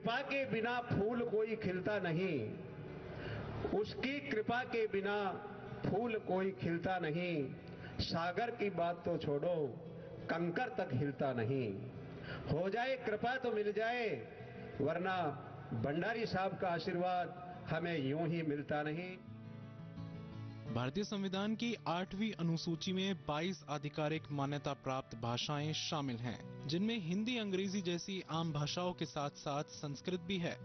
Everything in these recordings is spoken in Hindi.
कृपा के बिना फूल कोई खिलता नहीं, उसकी कृपा के बिना फूल कोई खिलता नहीं, सागर की बात तो छोड़ो कंकर तक हिलता नहीं। हो जाए कृपा तो मिल जाए, वरना भंडारी साहब का आशीर्वाद हमें यूं ही मिलता नहीं। भारतीय संविधान की 8वीं अनुसूची में 22 आधिकारिक मान्यता प्राप्त भाषाएं शामिल हैं, जिनमें हिंदी अंग्रेजी जैसी आम भाषाओं के साथ साथ संस्कृत भी है।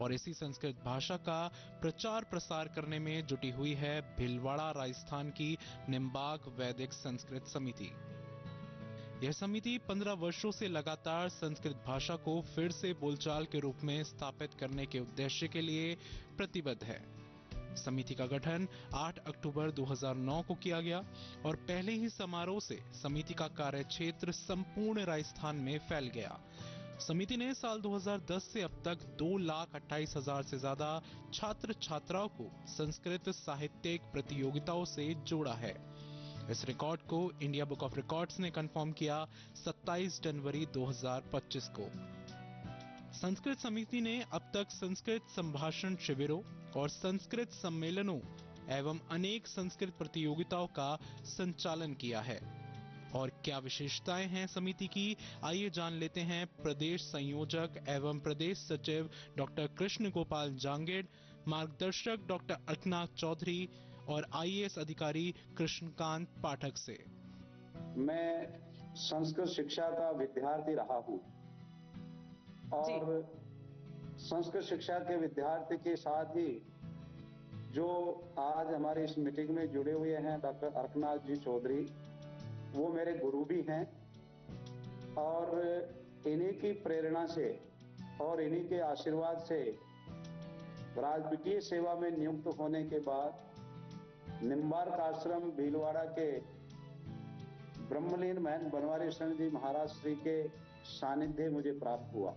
और इसी संस्कृत भाषा का प्रचार प्रसार करने में जुटी हुई है भीलवाड़ा राजस्थान की निम्बार्क वैदिक संस्कृत समिति। यह समिति 15 वर्षों से लगातार संस्कृत भाषा को फिर से बोलचाल के रूप में स्थापित करने के उद्देश्य के लिए प्रतिबद्ध है। समिति का गठन 8 अक्टूबर 2009 को किया गया और पहले ही समारोह से समिति का कार्य क्षेत्र संपूर्ण राजस्थान में फैल गया। समिति ने साल 2010 से अब तक 2,28,000 से ज्यादा छात्र छात्राओं को संस्कृत साहित्यिक प्रतियोगिताओं से जोड़ा है। इस रिकॉर्ड को इंडिया बुक ऑफ रिकॉर्ड्स ने कंफर्म किया 27 जनवरी 2025 को। संस्कृत समिति ने अब तक संस्कृत संभाषण शिविरों और संस्कृत सम्मेलनों एवं अनेक संस्कृत प्रतियोगिताओं का संचालन किया है। और क्या विशेषताएं हैं समिति की, आइए जान लेते हैं प्रदेश संयोजक एवं प्रदेश सचिव डॉक्टर कृष्ण गोपाल जांगेड़, मार्गदर्शक डॉक्टर अर्कनाथ चौधरी और आईएएस अधिकारी कृष्णकांत पाठक से। मैं संस्कृत शिक्षा का विद्यार्थी रहा हूं और संस्कृत शिक्षा के विद्यार्थी के साथ ही जो आज हमारे इस मीटिंग में जुड़े हुए हैं डॉक्टर अर्कनाथ जी चौधरी, वो मेरे गुरु भी हैं। और इन्हीं की प्रेरणा से और इन्हीं के आशीर्वाद से राजकीय सेवा में नियुक्त होने के बाद निम्बार्क आश्रम भीलवाड़ा के ब्रह्मलीन महंत बनवारी शरण जी महाराज श्री के सानिध्य मुझे प्राप्त हुआ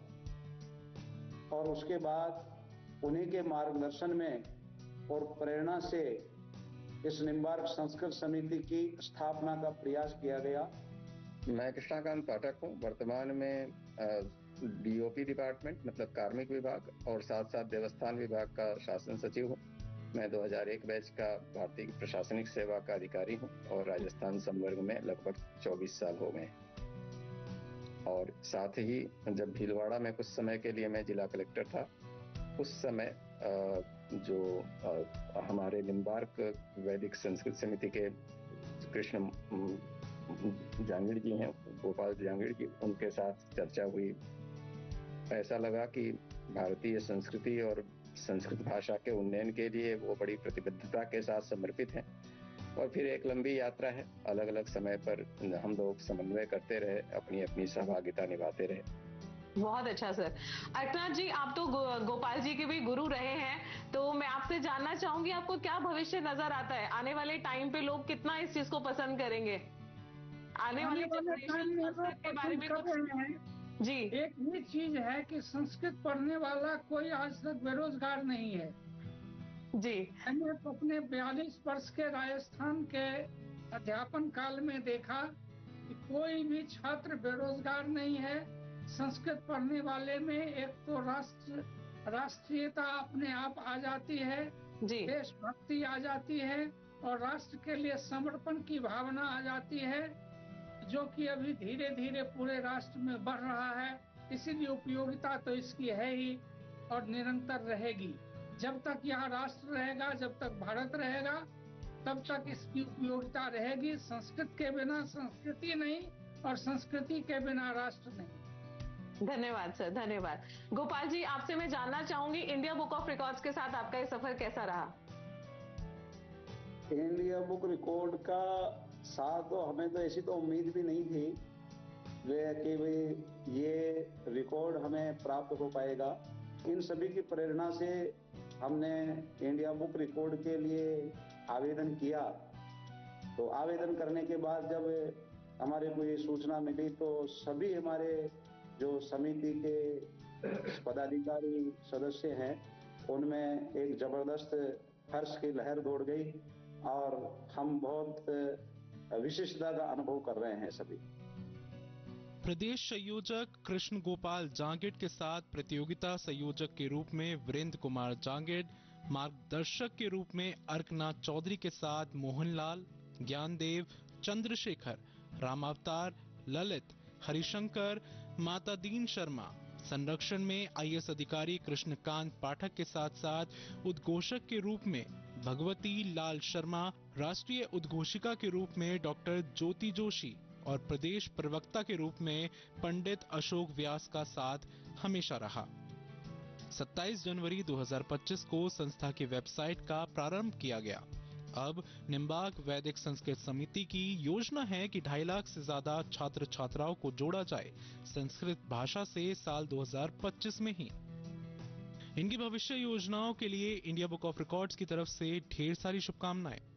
और उसके बाद उन्हीं के मार्गदर्शन में और प्रेरणा से इस निम्बार्क संस्कृत समिति की स्थापना का प्रयास किया गया। मैं कृष्णकांत पाठक हूँ। वर्तमान में डीओपी डिपार्टमेंट मतलब कार्मिक विभाग और साथ साथ देवस्थान विभाग का शासन सचिव हूँ। मैं 2001 बैच का भारतीय प्रशासनिक सेवा का अधिकारी हूँ और राजस्थान संवर्ग में लगभग 24 साल हो गए। और साथ ही जब भीलवाड़ा में कुछ समय के लिए मैं जिला कलेक्टर था, उस समय जो हमारे निम्बार्क वैदिक संस्कृत समिति के कृष्ण जांगेड़ जी हैं, गोपाल जांगेड़ जी, उनके साथ चर्चा हुई। ऐसा लगा कि भारतीय संस्कृति और संस्कृत भाषा के उन्नयन के लिए वो बड़ी प्रतिबद्धता के साथ समर्पित हैं। और फिर एक लंबी यात्रा है, अलग अलग समय पर हम लोग समन्वय करते रहे, अपनी अपनी सहभागिता निभाते रहे। बहुत अच्छा सर। अर्कनाथ जी, आप तो गोपाल जी के भी गुरु रहे हैं, तो मैं आपसे जानना चाहूंगी आपको क्या भविष्य नजर आता है, आने वाले टाइम पे लोग कितना इस चीज को पसंद करेंगे, आने वाले टाइम में लोग के बारे में कर रहे हैं जी। एक ये चीज है कि संस्कृत पढ़ने वाला कोई आज तक बेरोजगार नहीं है जी। मैंने अपने 42 वर्ष के राजस्थान के अध्यापन काल में देखा कि कोई भी छात्र बेरोजगार नहीं है। संस्कृत पढ़ने वाले में एक तो राष्ट्रीयता अपने आप आ जाती है, देशभक्ति आ जाती है और राष्ट्र के लिए समर्पण की भावना आ जाती है, जो कि अभी धीरे धीरे पूरे राष्ट्र में बढ़ रहा है। इसीलिए उपयोगिता तो इसकी है ही और निरंतर रहेगी। जब तक यहाँ राष्ट्र रहेगा, जब तक भारत रहेगा, तब तक इसकी उपयोगिता रहेगी। संस्कृत के बिना संस्कृति नहीं और संस्कृति के बिना राष्ट्र नहीं। धन्यवाद सर, धन्यवाद। गोपाल जी, आपसे मैं जानना चाहूंगी इंडिया बुक ऑफ रिकॉर्ड्स के साथ आपका ये सफर कैसा रहा? इंडिया बुक रिकॉर्ड का साथ तो हमें तो ऐसी तो उम्मीद भी नहीं थी कि भाई ये रिकॉर्ड हमें प्राप्त हो पाएगा। इन सभी की प्रेरणा से हमने इंडिया बुक रिकॉर्ड के लिए आवेदन किया। तो आवेदन करने के बाद जब हमारे को ये सूचना मिली तो सभी हमारे जो समिति के पदाधिकारी सदस्य हैं, उनमें एक जबरदस्त हर्ष की लहर दौड़ गई और हम बहुत विशिष्टता का अनुभव कर रहे हैं सभी। प्रदेश संयोजक कृष्ण गोपाल जांगेड के साथ प्रतियोगिता संयोजक के रूप में वीरेंद्र कुमार जांगेड, मार्गदर्शक के रूप में अर्कनाथ चौधरी के साथ मोहनलाल, ज्ञानदेव, चंद्रशेखर, रामावतार, ललित, हरिशंकर, माता दीन शर्मा, संरक्षण में आईएएस अधिकारी कृष्णकांत पाठक के साथ साथ उद्घोषक के रूप में भगवती लाल शर्मा, राष्ट्रीय उद्घोषिका के रूप में डॉक्टर ज्योति जोशी और प्रदेश प्रवक्ता के रूप में पंडित अशोक व्यास का साथ हमेशा रहा। 27 जनवरी 2025 को संस्था की वेबसाइट का प्रारंभ किया गया। अब निम्बार्क वैदिक संस्कृत समिति की योजना है कि 2.5 लाख से ज्यादा छात्र छात्राओं को जोड़ा जाए संस्कृत भाषा से साल 2025 में ही। इनकी भविष्य योजनाओं के लिए इंडिया बुक ऑफ रिकॉर्ड्स की तरफ से ढेर सारी शुभकामनाएं।